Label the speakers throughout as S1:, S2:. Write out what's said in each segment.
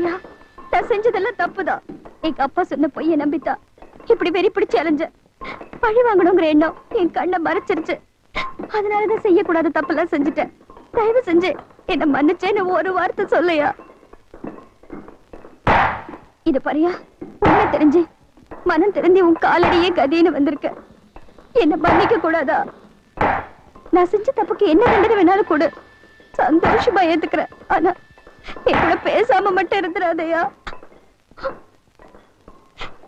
S1: ஐயா, நான் செஞ்சதெல்லாம் தப்புதான். எங்க அப்பா சொன்ன பொய்ய நம்பித்தான் இப்படி வெறி பிடிச்சு அலைஞ்ச. பழி வாங்கணுங்கிற எண்ணம் என் கண்ணை மறைச்சிருச்சு. அதனாலதான் செய்யக்கூடாத தப்பெல்லாம் செஞ்சுட்டேன். தயவு செஞ்சு என்ன மன்னிச்சேன்னு ஒரு வார்த்தை சொல்லையா. இது பாரியா, உண்மை தெரிஞ்சு மனம் தெரிஞ்சு உன் காலடியே கதின்னு வந்திருக்க. என்ன மன்னிக்க கூடாதா? நான் செஞ்ச தப்புக்கு என்ன தண்டனை வேணாலும் கொடு, சந்தோஷமா ஏத்துக்கிறேன். ஆனா என் கூட பேசாம மட்டும் இருந்துடாதயா.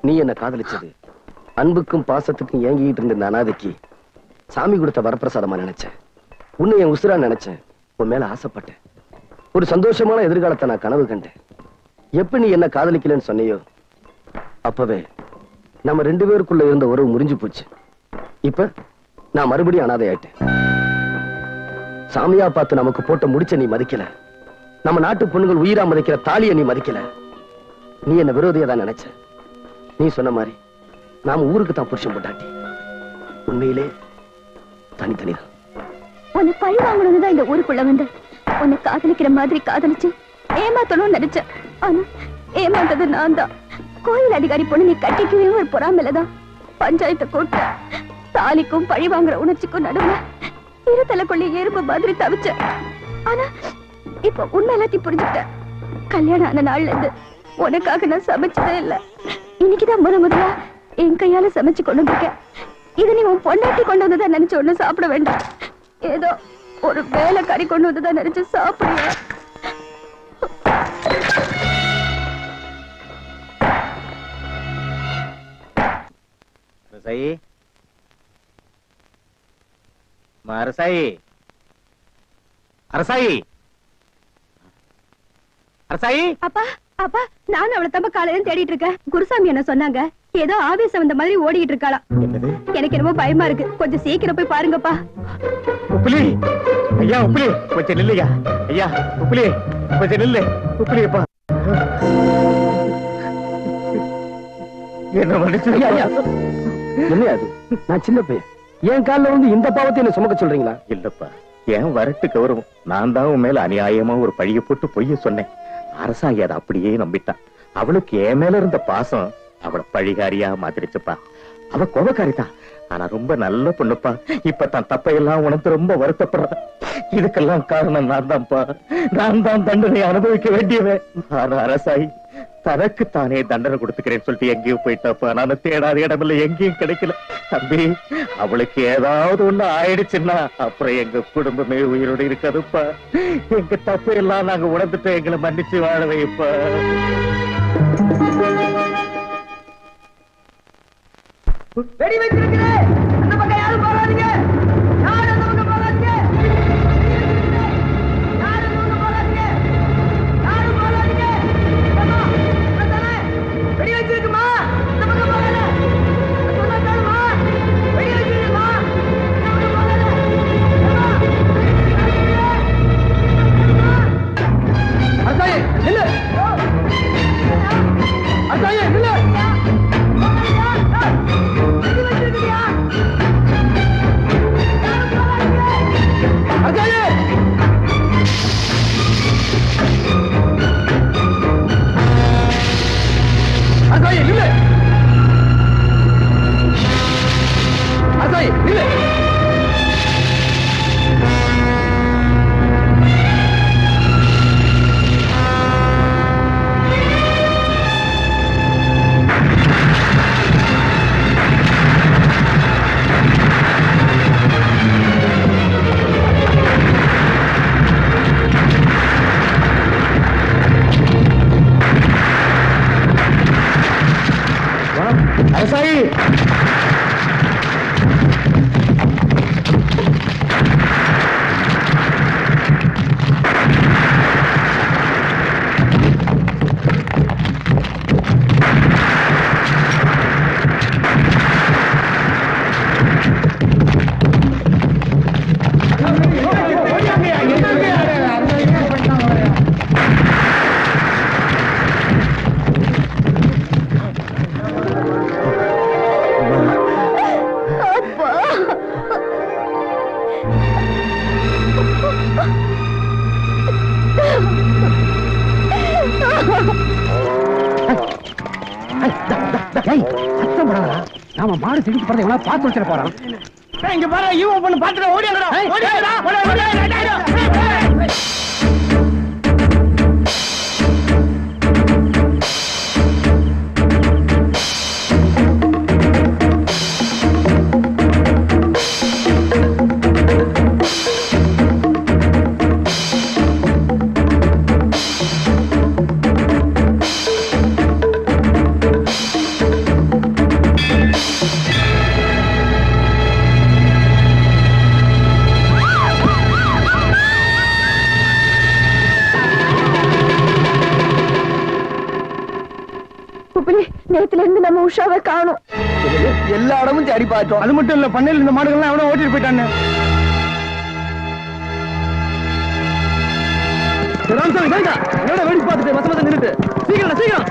S2: நீ என்ன காதலிச்சது அன்புக்கும் பாசத்துக்கும் ஏங்கிட்டு இருந்த இந்த அனாதைக்கு சாமி கொடுத்த வரப்பிரசாதமா நினைச்சேன். உன்னை என் உசுரா நினைச்சேன். உன் மேல ஆசைப்பட்டேன். ஒரு சந்தோஷமான எதிர்காலத்தை நான் கனவு கண்டேன். எப்ப நீ என்ன காதலிக்கலன்னு சொன்னையோ அப்பவே நம்ம 2 பேருக்குள்ள இருந்த உறவு முறிஞ்சு போச்சு. இப்ப நான் மறுபடியும் அனாதை ஆயிட்டேன். சாமியா பார்த்து நமக்கு போட்ட முடிச்ச நீ மதிக்கல. நம்ம நாட்டு பொண்ணுகள் உயிரா மதிக்கிற தாலியை நீ மதிக்கல. நீ என்ன விரோதியா தான் நினைச்ச. நீ சொன்ன மாதிரி நாம ஊருக்கு தான் புருஷன் போட்டாட்டி. உண்மையிலே தனித்தனிதான்.
S1: உன்னை பழி வாங்கணும்னு தான் இந்த ஊருக்குள்ள வந்து உன்னை காதலிக்கிற மாதிரி காதலிச்சு ஏமாத்தணும்னு நினைச்சேன். ஆனா ஏமாந்தது நான் தான். கோயில் அதிகாரி பொண்ணு நீ கட்டிக்கவே ஒரு பொறாமலதான் பஞ்சாயத்தை கூட்ட. தாலிக்கும் பழி வாங்குற உணர்ச்சிக்கும் நடுவுல இருதலைக்குள்ளே எறும்பு மாதிரி தவிச்ச. ஆனா இப்ப உண்மை எல்லாத்தையும் புரிஞ்சுட்டேன். கல்யாணம் ஆன நாள்ல இருந்து உனக்காக நான் சமைச்சதே இல்ல. இன்னைக்குதான் முதலா என் கையால சமைச்சு கொண்டு வந்திருக்கேன். இது நீ உன் பொண்டாட்டி கொண்டு வந்ததான் நினைச்சு ஒண்ணு சாப்பிட வேண்டாம். ஏதோ ஒரு வேலை கறி கொண்டு வந்ததான் நினைச்சு சாப்பிடுவேன்.
S3: அரசாயி, அரசாயி, அரசாயி.
S1: அப்பா, அப்பா, நான் அவளை தம்ப காலையில தேடிட்டு இருக்கேன். குருசாமி என்ன சொன்னாங்க, ஏதோ ஆவேசம் வந்த மாதிரி ஓடிட்டு இருக்காளாம். எனக்கு என்னமோ பயமா இருக்கு. கொஞ்சம் சீக்கிரம் போய் பாருங்கப்பா.
S3: உப்புலி, ஐயா உப்புலி, கொஞ்சம் நில்லையா. ஐயா உப்புலி, கொஞ்சம் நில்லு. உப்புலியப்பா, என்ன மன்னிச்சு.
S2: என்ன அது? நான் சின்ன பையன். என் காலில் வந்து இந்த பாவத்தை என்ன சுமக்க சொல்றீங்களா?
S3: இல்லப்பா, ஏன் வரட்டு கௌரவம். நான் தான் உன் மேல அநியாயமா ஒரு பழிய போட்டு பொய்ய சொன்னேன். அரசாங்கி அதை அப்படியே நம்பிட்டான். அவளுக்கு என் மேல இருந்த பாசம் அவளை பழிகாரியா மாத்திருச்சுப்பா. அவ கோபக்காரிதான், ஆனா ரொம்ப நல்ல பொண்ணுப்பா. இப்ப தான் தப்பையெல்லாம் உனக்கு ரொம்ப வருத்தப்படுறா. இதுக்கெல்லாம் காரணம் நான் தான்ப்பா. நான் தான் தண்டனை அனுபவிக்க வேண்டியவன். ஆனா அரசாயி தனக்கு தானே தண்டனை கொடுத்துக்கிறேன்னு சொல்லிட்டு எங்கேயும் போயிட்டாப்பா. நான் தேடாத இடமில்ல, எங்கேயும் கிடைக்கல. தம்பி, அவளுக்கு ஏதாவது ஒண்ணு ஆயிடுச்சுன்னா அப்புறம் எங்க குடும்பமே உயிரோடு இருக்காதுப்பா. எங்க தப்பு எல்லாம் நாங்க உணர்ந்துட்டு எங்களை மன்னிச்சு வாழ வைப்பா.
S4: வெடி வச்சிருக்கிறேன். அந்த பக்கம் யாரும் போகாதீங்க. யாரும் அந்த பக்கம் போகாதீங்க. யாரும் அந்த பக்கம் போகாதீங்க. யாரும் போகாதீங்க. அம்மா, அண்ணே, வெடி வச்சிருக்குமா? அந்த பக்கம் போகாத. சொன்னா கேளுமா? வெடி வச்சிருக்குமா? அந்த பக்கம் போகாத. அம்மா, அசாயே, நில்லு. அசாயே, நில்லு. வெடி வச்சிருக்கியா?
S5: நாம மாடு திணிச்சு போறதை எவ்வளவு பார்த்து வச்சிட போறோம். இங்க பாரு, இவன் பொண்ணு பாத்துட்டு ஓடியாங்கடா.
S1: நேத்துல இருந்து நம்ம உஷாவை காணும்.
S2: எல்லா இடமும் தேடி பார்த்தோம்.
S5: அது மட்டும் இல்ல, பண்ணையில் இந்த மாடுகள்லாம் எவ்வளவு ஓட்டிட்டு போயிட்டான்னு. வேடி பார்த்துட்டு மசமத்தை நின்றுட்டு சீக்கிரம் சீக்கிரம்.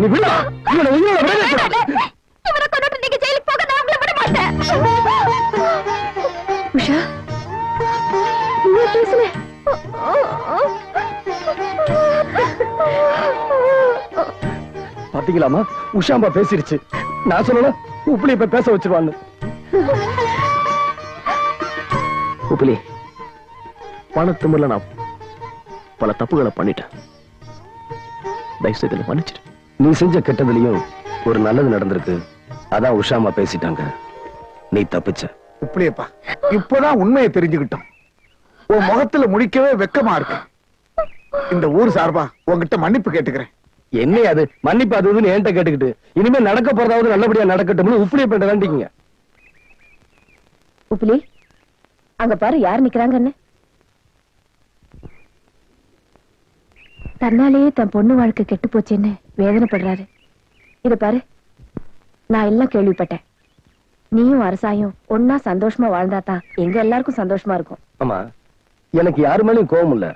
S2: நீ விட இவனை உயிரோட விடவே கூடாது.
S1: இவனை கொண்டுட்டு நீங்க ஜெயிலுக்கு போக நான் உங்களை விட மாட்டேன். உஷா நீ பேசுன.
S2: பாத்தீங்களாமா, உஷாம்பா பேசிருச்சு. நான் சொல்லல உப்புலி இப்ப பேச வச்சிருவான்னு. உப்புலி, பணத்துமுள்ள நான் பல தப்புகளை பண்ணிட்டேன். தயவுசெய்து மன்னிச்சிரு. நீ செஞ்ச கெட்டதுலயும் ஒரு நல்லது நடந்திருக்கு. அதான் உஷாமா பேசிட்டாங்க, நீ தப்பிச்ச.
S6: உப்புலியப்பா, இப்பதான் உண்மையை தெரிஞ்சுக்கிட்டோம். உன் முகத்துல முடிக்கவே வெக்கமா இருக்கு. இந்த ஊர் சார்பா உன்கிட்ட மன்னிப்பு கேட்டுக்கிறேன்.
S2: என்ன அது மன்னிப்பு அது இதுன்னு என்கிட்ட கேட்டுக்கிட்டு, இனிமே நடக்க போறதாவது நல்லபடியா நடக்கட்டும்னு உப்புலியை பேட்ட வேண்டிங்க.
S1: உப்புலி, அங்க பாரு யார் நிக்கிறாங்கன்னு. தன்னாலேயே தன் பொண்ணு வாழ்க்கை கெட்டு போச்சுன்னு வேதனைப்படுறாரு. இத பாரு, நான் எல்லாம் கேள்விப்பட்டேன். நீயும் அரசாயும் ஒன்னா சந்தோஷமா வாழ்ந்தாதான் எங்க எல்லாருக்கும் சந்தோஷமா இருக்கும்.
S2: ஆமா, எனக்கு யாரு மேலயும் கோபம் இல்ல.